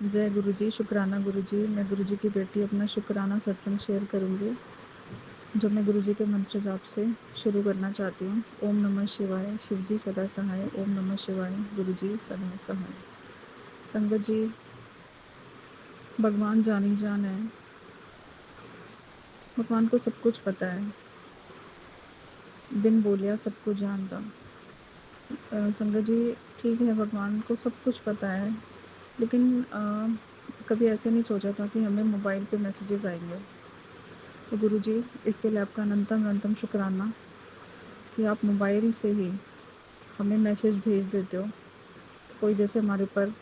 जय गुरु जी, शुक्राना गुरु जी। मैं गुरु जी की बेटी अपना शुक्राना सत्संग शेयर करूँगी, जो मैं गुरु जी के मंत्र जाप से शुरू करना चाहती हूँ। ओम नमः शिवाय, शिव जी सदा सहाय। ओम नमः शिवाय, गुरु जी सदा सहाय। संगत जी, भगवान जानी जान है। भगवान को सब कुछ पता है, बिन बोलिया सब कुछ जानता। संगत जी, ठीक है, भगवान को सब कुछ पता है, लेकिन कभी ऐसे नहीं सोचा था कि हमें मोबाइल पे मैसेजेस आएंगे। तो गुरु जी, इसके लिए आपका अनंतम अनंतम शुक्राना कि आप मोबाइल से ही हमें मैसेज भेज देते हो। कोई जैसे हमारे ऊपर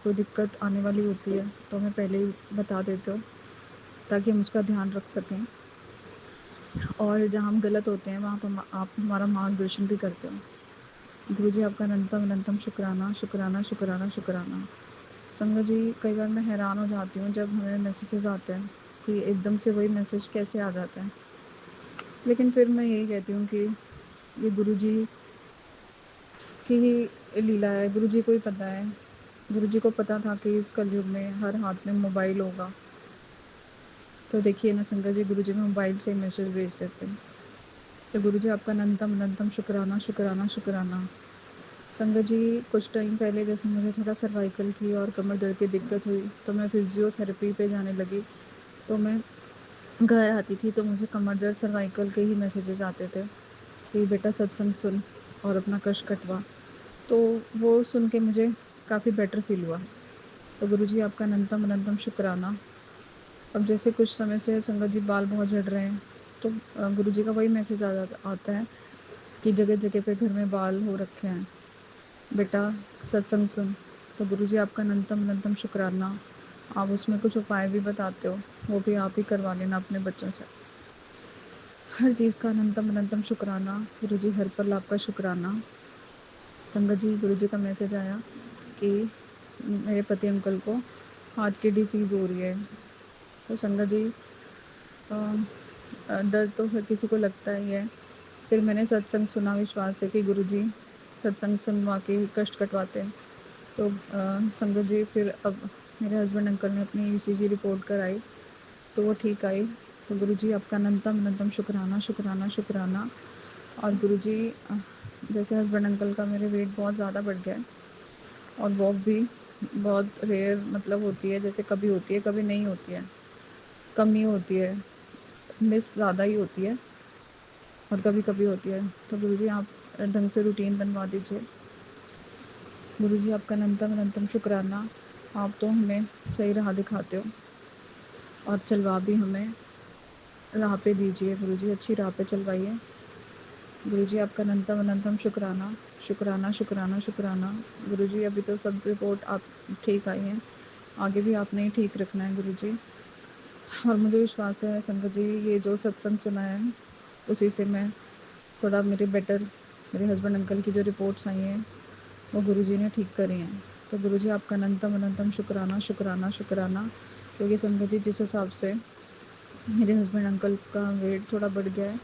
कोई दिक्कत आने वाली होती है तो हमें पहले ही बता देते हो, ताकि हम उसका ध्यान रख सकें, और जहाँ हम गलत होते हैं वहाँ पर आप हमारा मार्गदर्शन भी करते हो। गुरु जी, आपका अनंतम अनंतम शुक्राना शुक्राना शुक्राना शुक्राना। संगत जी, कई बार मैं हैरान हो जाती हूँ जब हमें मैसेजेस आते हैं कि एकदम से वही मैसेज कैसे आ जाता है। लेकिन फिर मैं यही कहती हूँ कि ये गुरु जी की ही लीला है। गुरु जी को ही पता है। गुरु जी को पता था कि इस कलयुग में हर हाथ में मोबाइल होगा, तो देखिए ना संगत जी, गुरु जी में मोबाइल से ही मैसेज भेज देते हैं। तो गुरु जी, आपका अनंतम अनंतम शुक्राना शुक्राना शुक्राना। संगत जी, कुछ टाइम पहले जैसे मुझे थोड़ा सर्वाइकल की और कमर दर्द की दिक्कत हुई, तो मैं फिजियोथेरेपी पे जाने लगी। तो मैं घर आती थी तो मुझे कमर दर्द सर्वाइकल के ही मैसेजेस आते थे कि बेटा सत्संग सुन और अपना कष्ट कटवा। तो वो सुन के मुझे काफ़ी बेटर फील हुआ। तो गुरु जी, आपका अनंतम अनंतम शुक्राना। अब जैसे कुछ समय से संगत जी बाल बहुत झड़ रहे हैं, तो गुरु जी का वही मैसेज आता है कि जगह जगह पे घर में बाल हो रखे हैं, बेटा सत्संग सुन। तो गुरु जी, आपका अनंतम अनंतम शुक्राना। आप उसमें कुछ उपाय भी बताते हो, वो भी आप ही करवा लेना अपने बच्चों से। हर चीज़ का अनंतम अनंतम शुक्राना गुरु जी, हर पल आपका शुक्राना। संगत जी, गुरु जी का मैसेज आया कि मेरे पति अंकल को हार्ट की डिसीज़ हो रही है। तो संगत जी, डर तो हर किसी को लगता ही है। फिर मैंने सत्संग सुना, विश्वास है कि गुरु जी सत्संग सुनवा के कष्ट कटवाते हैं। तो संगत जी, फिर अब मेरे हस्बैंड अंकल ने अपनी ईसीजी रिपोर्ट कराई, तो वो ठीक आई। तो गुरु जी, आपका अनंतम अनंतम शुक्राना शुक्राना शुक्राना। और गुरु जी, जैसे हस्बैंड अंकल का मेरे वेट बहुत ज़्यादा बढ़ गया है, और वॉक भी बहुत रेयर मतलब होती है, जैसे कभी होती है कभी नहीं होती है, कम ही होती है, मिस ज़्यादा ही होती है, और कभी कभी होती है। तो गुरु जी, आप ढंग से रूटीन बनवा दीजिए। गुरु जी, आपका अनंतम अनंतम शुक्राना। आप तो हमें सही राह दिखाते हो और चलवा भी हमें राह पे दीजिए। गुरु जी, अच्छी राह पे चलवाइए। गुरु जी, आपका अनंतम अनंतम शुक्राना शुक्राना शुक्राना शुक्राना। गुरु जी, अभी तो सब रिपोर्ट आप ठीक आई हैं, आगे भी आपने ही ठीक रखना है गुरु जी। और मुझे विश्वास है संगत जी, ये जो सत्संग सुना है उसी से मैं थोड़ा मेरे हस्बैंड अंकल की जो रिपोर्ट्स आई हैं वो गुरु जी ने ठीक करी हैं। तो गुरु जी, आपका अनंतम अनंतम शुक्राना शुक्राना शुक्राना। क्योंकि संगत जी, जिस हिसाब से मेरे हस्बैंड अंकल का वेट थोड़ा बढ़ गया है,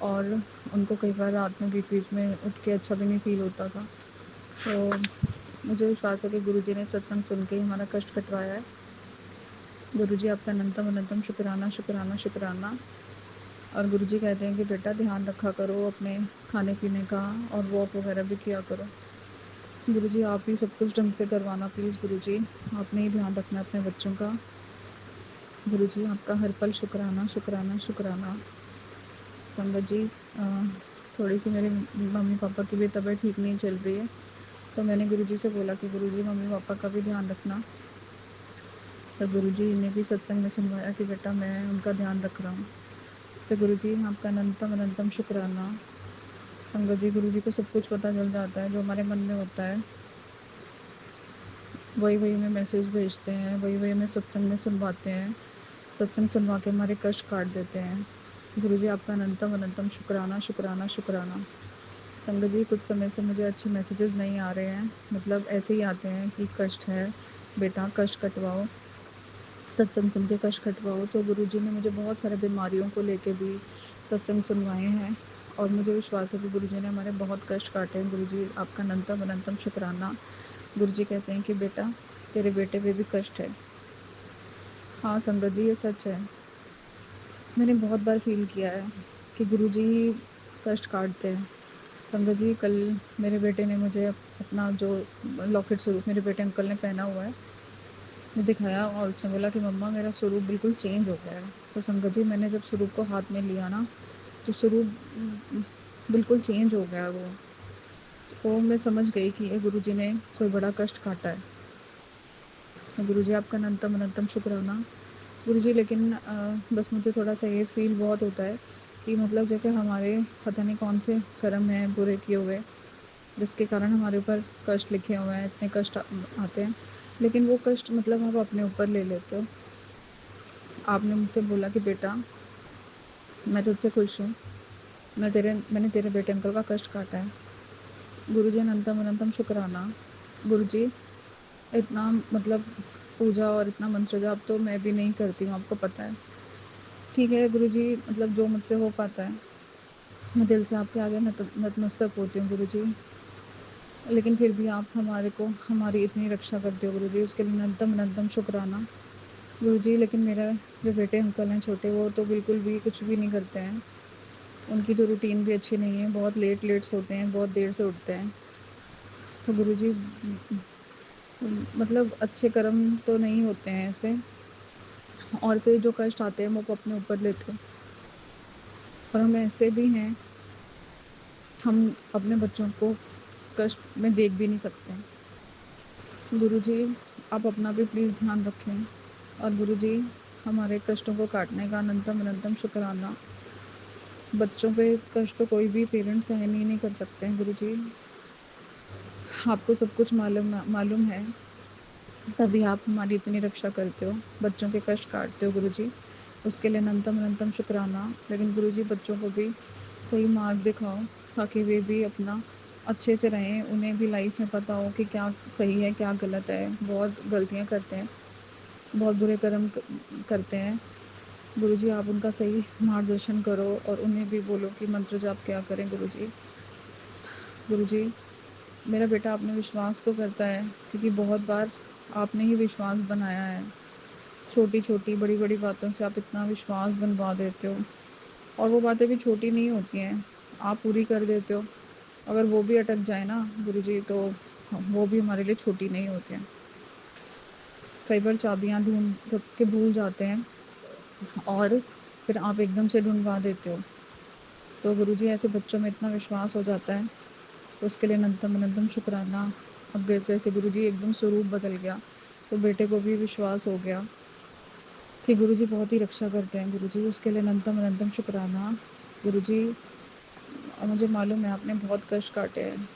और उनको कई बार रात में बीच बीच में उठ के अच्छा भी नहीं फील होता था, तो मुझे विश्वास है कि गुरु जी ने सत्संग सुन के ही हमारा कष्ट कटवाया है। गुरु जी, आपका अनंतम अनंतम शुक्राना शुक्राना शुक्राना। और गुरु जी कहते हैं कि बेटा ध्यान रखा करो अपने खाने पीने का, और वॉक वगैरह भी किया करो। गुरु जी, आप ही सब कुछ ढंग से करवाना प्लीज़। गुरु जी, आपने ही ध्यान रखना अपने बच्चों का। गुरु जी, आपका हर पल शुक्राना शुक्राना शुक्राना। संगत जी, थोड़ी सी मेरे मम्मी पापा की भी तबीयत ठीक नहीं चल रही है, तो मैंने गुरु जी से बोला कि गुरु जी, मम्मी पापा का भी ध्यान रखना। तो गुरु जी ने भी सत्संग में सुनवाया कि बेटा मैं उनका ध्यान रख रहा हूँ। तो गुरु जी, आपका अनंतम अनंतम शुक्राना। संगत जी, गुरु जी को सब कुछ पता चल जाता है, जो हमारे मन में होता है वही वही हमें मैसेज भेजते हैं, वही वही हमें सत्संग में सुनवाते हैं, सत्संग सुनवा के हमारे कष्ट काट देते हैं। गुरु जी, आपका अनंतम अनंतम शुक्राना शुक्राना शुक्राना। संगत जी, कुछ समय से मुझे अच्छे मैसेजेस नहीं आ रहे हैं, मतलब ऐसे ही आते हैं कि कष्ट है बेटा, कष्ट कटवाओ, सत्संग सुन के कष्ट कटवाओ। तो गुरु जी ने मुझे बहुत सारे बीमारियों को लेके भी सत्संग सुनवाए हैं, और मुझे विश्वास है कि गुरु जी ने हमारे बहुत कष्ट काटे हैं। गुरु जी, आपका अनंतम अनंतम शुक्राना। गुरु जी कहते हैं कि बेटा तेरे बेटे पे भी कष्ट है। हाँ संगत जी, ये सच है। मैंने बहुत बार फ़ील किया है कि गुरुजी ही कष्ट काटते हैं। संगत जी, कल मेरे बेटे ने मुझे अपना जो लॉकेट स्वरूप मेरे बेटे अंकल ने पहना हुआ है, मैं दिखाया और उसने बोला कि मम्मा मेरा स्वरूप बिल्कुल चेंज हो गया है। तो संगत जी, मैंने जब स्वरूप को हाथ में लिया ना, तो स्वरूप बिल्कुल चेंज हो गया वो। तो मैं समझ गई कि ये गुरुजी ने कोई बड़ा कष्ट काटा है। तो गुरुजी आपका अनंतम अनंतम शुक्राना। गुरुजी, लेकिन बस मुझे थोड़ा-सा ये फ़ील बहुत होता है कि मतलब जैसे हमारे पता नहीं कौन से कर्म हैं बुरे किए हुए, जिसके कारण हमारे ऊपर कष्ट लिखे हुए हैं, इतने कष्ट आते हैं। लेकिन वो कष्ट मतलब आप अपने ऊपर ले लेते हो। आपने मुझसे बोला कि बेटा, मैं तुझसे खुश हूँ, मैंने तेरे बेटे अंकल का कष्ट काटा है। गुरुजी अनंतम अनंतम शुक्राना। गुरुजी, इतना मतलब पूजा और इतना मंत्र जाप तो मैं भी नहीं करती हूँ, आपको पता है। ठीक है गुरुजी, मतलब जो मुझसे हो पाता है, मैं दिल से आपके आगे नतमस्तक होती हूँ गुरुजी। लेकिन फिर भी आप हमारी इतनी रक्षा करते हो गुरुजी, उसके लिए अनंतम अनंतम शुक्राना। गुरुजी, लेकिन मेरा जो बेटे अंकल हैं छोटे, वो तो बिल्कुल भी कुछ भी नहीं करते हैं। उनकी तो रूटीन भी अच्छी नहीं है, बहुत लेट सोते हैं, बहुत देर से उठते हैं। तो गुरुजी, मतलब अच्छे कर्म तो नहीं होते हैं ऐसे, और फिर जो कष्ट आते हैं वो अपने ऊपर लेते हैं। और हम ऐसे भी हैं, हम अपने बच्चों को कष्ट में देख भी नहीं सकते हैं। गुरुजी, आप अपना भी प्लीज़ ध्यान रखें। और गुरुजी, हमारे कष्टों को काटने का अनंतम अनंतम शुक्राना। बच्चों पे कष्ट तो कोई भी पेरेंट्स सहन ही नहीं कर सकते हैं गुरुजी। आपको सब कुछ मालूम है, तभी आप हमारी इतनी रक्षा करते हो, बच्चों के कष्ट काटते हो गुरुजी। उसके लिए अनंतम अनंतम शुक्राना। लेकिन गुरुजी, बच्चों को भी सही मार्ग दिखाओ, ताकि वे भी अपना अच्छे से रहें, उन्हें भी लाइफ में पता हो कि क्या सही है क्या गलत है। बहुत गलतियाँ करते हैं, बहुत बुरे कर्म करते हैं। गुरुजी, आप उनका सही मार्गदर्शन करो और उन्हें भी बोलो कि मंत्र जाप क्या करें गुरुजी। गुरुजी, मेरा बेटा आप में विश्वास तो करता है, क्योंकि बहुत बार आपने ही विश्वास बनाया है। छोटी-छोटी, बड़ी-बड़ी बातों से आप इतना विश्वास बनवा देते हो, और वो बातें भी छोटी नहीं होती हैं, आप पूरी कर देते हो। अगर वो भी अटक जाए ना गुरुजी, तो वो भी हमारे लिए छोटी नहीं होती हैं। कई बार चाबियाँ ढूँढ के भूल जाते हैं, और फिर आप एकदम से ढूँढवा देते हो। तो गुरुजी, ऐसे बच्चों में इतना विश्वास हो जाता है, तो उसके लिए अनंतम अनंतम शुक्राना। अब जैसे गुरुजी एकदम स्वरूप बदल गया, तो बेटे को भी विश्वास हो गया कि गुरुजी बहुत ही रक्षा करते हैं गुरुजी, उसके लिए अनंतम अनंतम शुक्राना। गुरुजी, मुझे मालूम है आपने बहुत कष्ट काटे हैं।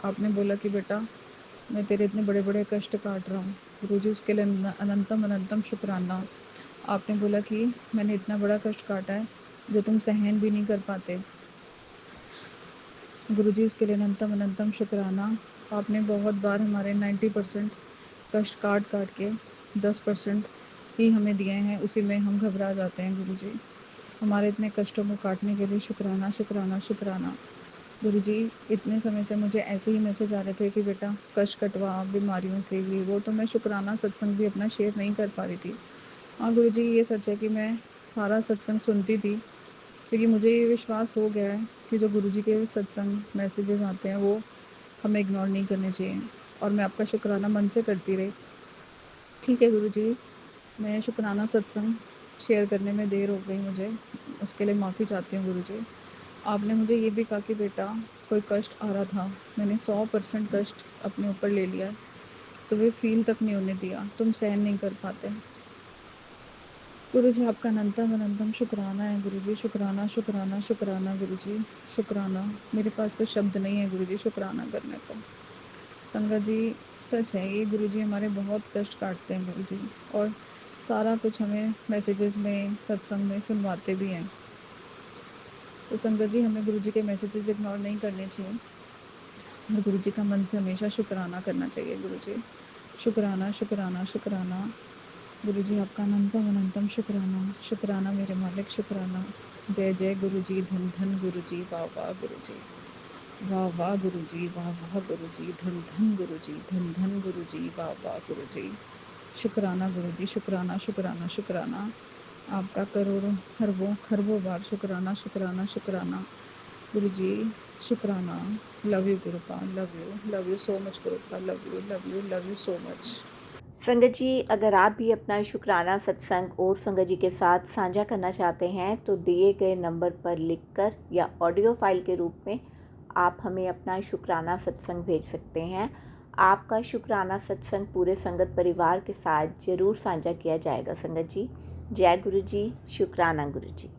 आपने बोला कि बेटा, मैं तेरे इतने बड़े-बड़े कष्ट काट रहा हूँ। गुरुजी, उसके लिए अनंतम अनंतम शुक्राना। आपने बोला कि मैंने इतना बड़ा कष्ट काटा है, जो तुम सहन भी नहीं कर पाते। गुरुजी, इसके लिए अनंतम अनंतम शुक्राना। आपने बहुत बार हमारे 90% कष्ट काट के 10% ही हमें दिए हैं, उसी में हम घबरा जाते हैं गुरुजी। हमारे इतने कष्टों को काटने के लिए शुक्राना शुक्राना शुक्राना। गुरुजी, इतने समय से मुझे ऐसे ही मैसेज आ रहे थे कि बेटा कष्ट कटवा, बीमारियों के लिए, वो तो मैं शुक्राना सत्संग भी अपना शेयर नहीं कर पा रही थी। हाँ गुरुजी, ये सच है कि मैं सारा सत्संग सुनती थी, क्योंकि मुझे ये विश्वास हो गया है कि जो गुरुजी के सत्संग मैसेजेस आते हैं वो हमें इग्नोर नहीं करने चाहिए, और मैं आपका शुक्राना मन से करती रही। ठीक है गुरुजी, मैं शुक्राना सत्संग शेयर करने में देर हो गई मुझे, उसके लिए माफ़ी चाहती हूँ गुरुजी। आपने मुझे ये भी कहा कि बेटा कोई कष्ट आ रहा था, मैंने 100% कष्ट अपने ऊपर ले लिया, तो वे फील तक नहीं होने दिया, तुम सहन नहीं कर पाते। गुरुजी, आपका अनंतम अनंतम शुक्राना है गुरुजी, शुक्राना शुक्राना शुक्राना गुरुजी, शुक्राना। मेरे पास तो शब्द नहीं है गुरुजी शुक्राना करने को। संगत जी, सच है ये, गुरुजी हमारे बहुत कष्ट काटते हैं गुरुजी, और सारा कुछ हमें मैसेजेस में सत्संग में सुनवाते भी हैं। तो संगत जी, हमें गुरुजी के मैसेजेस इग्नोर नहीं करने चाहिए, और गुरुजी का मन से हमेशा शुक्राना करना चाहिए गुरुजी। शुक्राना शुक्राना शुक्राना। गुरुजी, आपका अनंतम अनंतम शुक्राना। शुक्राना मेरे मालिक, शुक्राना। जय जय गुरुजी, धन धन गुरुजी, वाह वाह गुरुजी। वाह वाह गुरुजी, वाह वाह गुरुजी, धन धन गुरुजी, धन धन गुरुजी, वाह वाह गुरुजी। शुक्राना गुरुजी, शुक्राना शुक्राना शुक्राना। आपका करोड़ों खरबों खरबों बार शुक्राना शुक्राना शुक्राना गुरुजी, शुक्राना। Love you गुरुपा, love you so much गुरुपा, love you so much. संगत जी, अगर आप भी अपना शुक्राना सत्संग और संगत जी के साथ साझा करना चाहते हैं तो दिए गए नंबर पर लिखकर या ऑडियो फाइल के रूप में आप हमें अपना शुक्राना सत्संग भेज सकते हैं। आपका शुक्राना सत्संग पूरे संगत परिवार के साथ ज़रूर साझा किया जाएगा। संगत जी, जय गुरु जी, शुक्राना गुरु जी।